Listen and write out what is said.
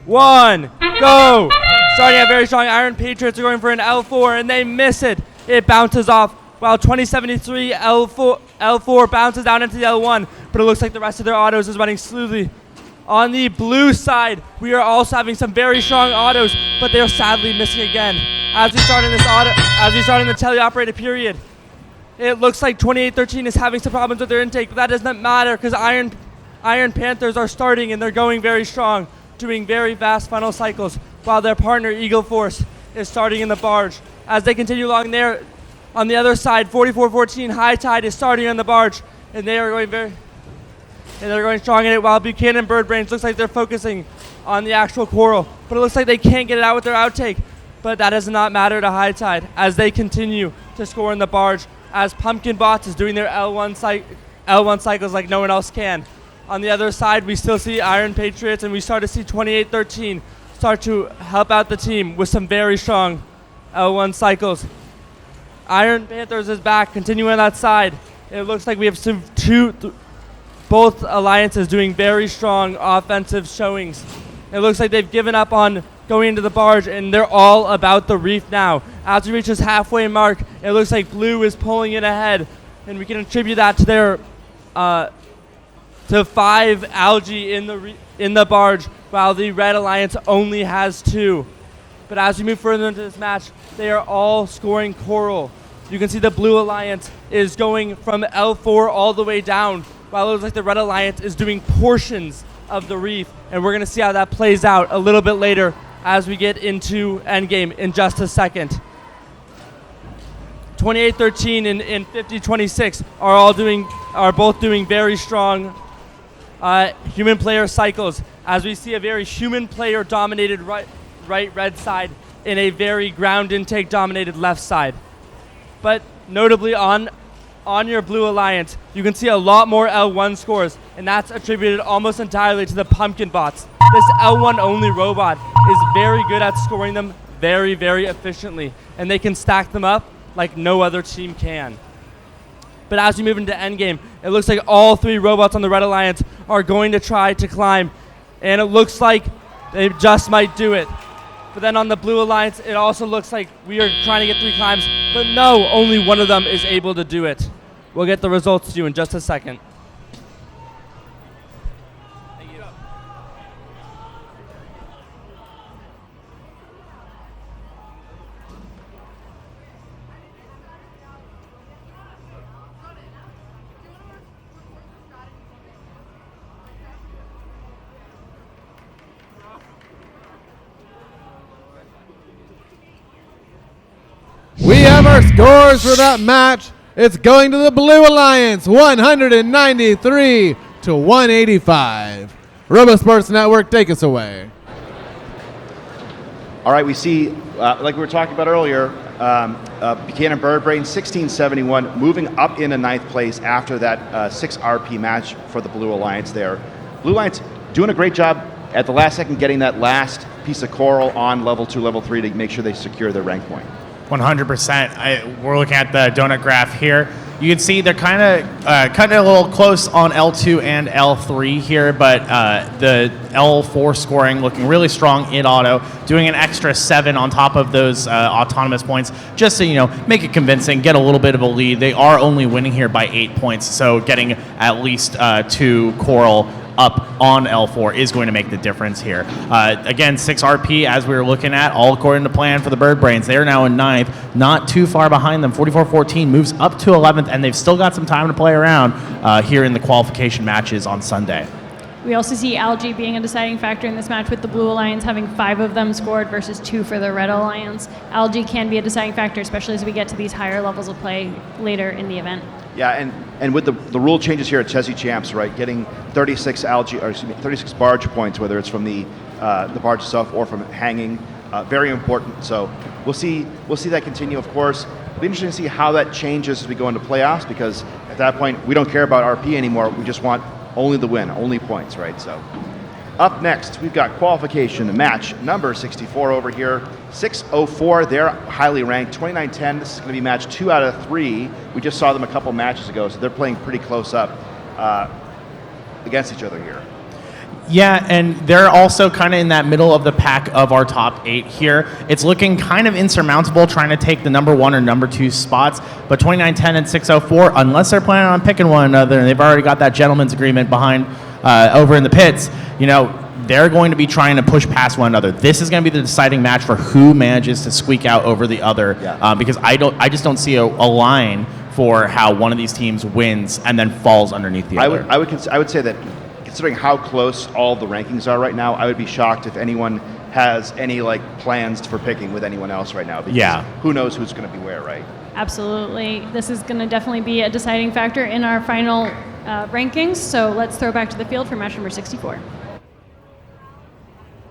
1, go! Starting out very strong, Iron Patriots are going for an L4 and they miss it. It bounces off while qm63 L4 bounces down into the L1, but it looks like the rest of their autos is running smoothly. On the blue side, we are also having some very strong autos, but they're sadly missing again. As we start in the teleoperated period, it looks like 2813 is having some problems with their intake, but that doesn't matter because Iron Panthers are starting and they're going very strong, doing very fast final cycles, while their partner Eagle Force is starting in the barge. As they continue along there, on the other side, 4414 High Tide is starting on the barge, and they're going strong in it, while Buchanan Bird Brains looks like they're focusing on the actual coral, but it looks like they can't get it out with their outtake. But that does not matter to High Tide as they continue to score in the barge, as Pumpkin Bots is doing their L1 cycles like no one else can. On the other side, we still see Iron Patriots, and we start to see 2813 start to help out the team with some very strong L1 cycles. Iron Panthers is back, continuing on that side. It looks like we have both alliances doing very strong offensive showings. It looks like they've given up on going into the barge, and they're all about the reef now. As we reach this halfway mark, it looks like blue is pulling it ahead, and we can attribute that to their to 5 algae in the barge, while the red alliance only has 2. But as we move further into this match, they are all scoring coral. You can see the blue alliance is going from L4 all the way down, while it looks like the red alliance is doing portions of the reef, and we're going to see how that plays out a little bit later as we get into endgame in just a second. 2813 and 5026 are both doing very strong human player cycles, as we see a very human player dominated right red side in a very ground intake dominated left side. But notably on your blue alliance, you can see a lot more L1 scores, and that's attributed almost entirely to the Pumpkin Bots. This L1 only robot is very good at scoring them very, very efficiently, and they can stack them up like no other team can. But as we move into endgame, it looks like all 3 robots on the red alliance are going to try to climb, and it looks like they just might do it. But then on the blue alliance, it also looks like we are trying to get 3 climbs, but no, only one of them is able to do it. We'll get the results to you in just a second. We have our scores for that match. It's going to the Blue Alliance, 193 to 185. RoboSports Network, take us away. All right, we see, like we were talking about earlier, Buchanan Bird Brain, 1671, moving up into 9th place after that 6 RP match for the Blue Alliance there. Blue Alliance doing a great job at the last second getting that last piece of coral on level 2, level 3 to make sure they secure their rank point. 100%. We're looking at the donut graph here. You can see they're kind of cutting it a little close on L2 and L3 here, but the L4 scoring looking really strong in auto, doing an extra 7 on top of those autonomous points, just to make it convincing, get a little bit of a lead. They are only winning here by 8 points, so getting at least 2 coral up on L4 is going to make the difference here. Again, 6 RP as we were looking at, all according to plan for the Bird Brains. They are now in 9th, not too far behind them. 44-14 moves up to 11th, and they've still got some time to play around here in the qualification matches on Sunday. We also see Algae being a deciding factor in this match, with the Blue Alliance having 5 of them scored versus 2 for the Red Alliance. Algae can be a deciding factor, especially as we get to these higher levels of play later in the event. Yeah, and with the rule changes here at Chezy Champs, right, getting 36 barge points, whether it's from the barge itself or from hanging, very important. So we'll see that continue, of course. It'll be interesting to see how that changes as we go into playoffs, because at that point we don't care about RP anymore. We just want only the win, only points, right? So up next, we've got qualification match number 64 over here. 604, they're highly ranked. 2910, this is going to be match 2 out of 3. We just saw them a couple matches ago, so they're playing pretty close up against each other here. Yeah, and they're also kind of in that middle of the pack of our top 8 here. It's looking kind of insurmountable trying to take the number 1 or number 2 spots, but 2910 and 604, unless they're planning on picking one another, and they've already got that gentleman's agreement behind over in the pits, they're going to be trying to push past one another. This is going to be the deciding match for who manages to squeak out over the other, because I just don't see a line for how one of these teams wins and then falls underneath the other. I would say that, considering how close all the rankings are right now, I would be shocked if anyone has any plans for picking with anyone else right now. Because who knows who's going to be where, right? Absolutely. This is going to definitely be a deciding factor in our final rankings. So let's throw back to the field for match number 64.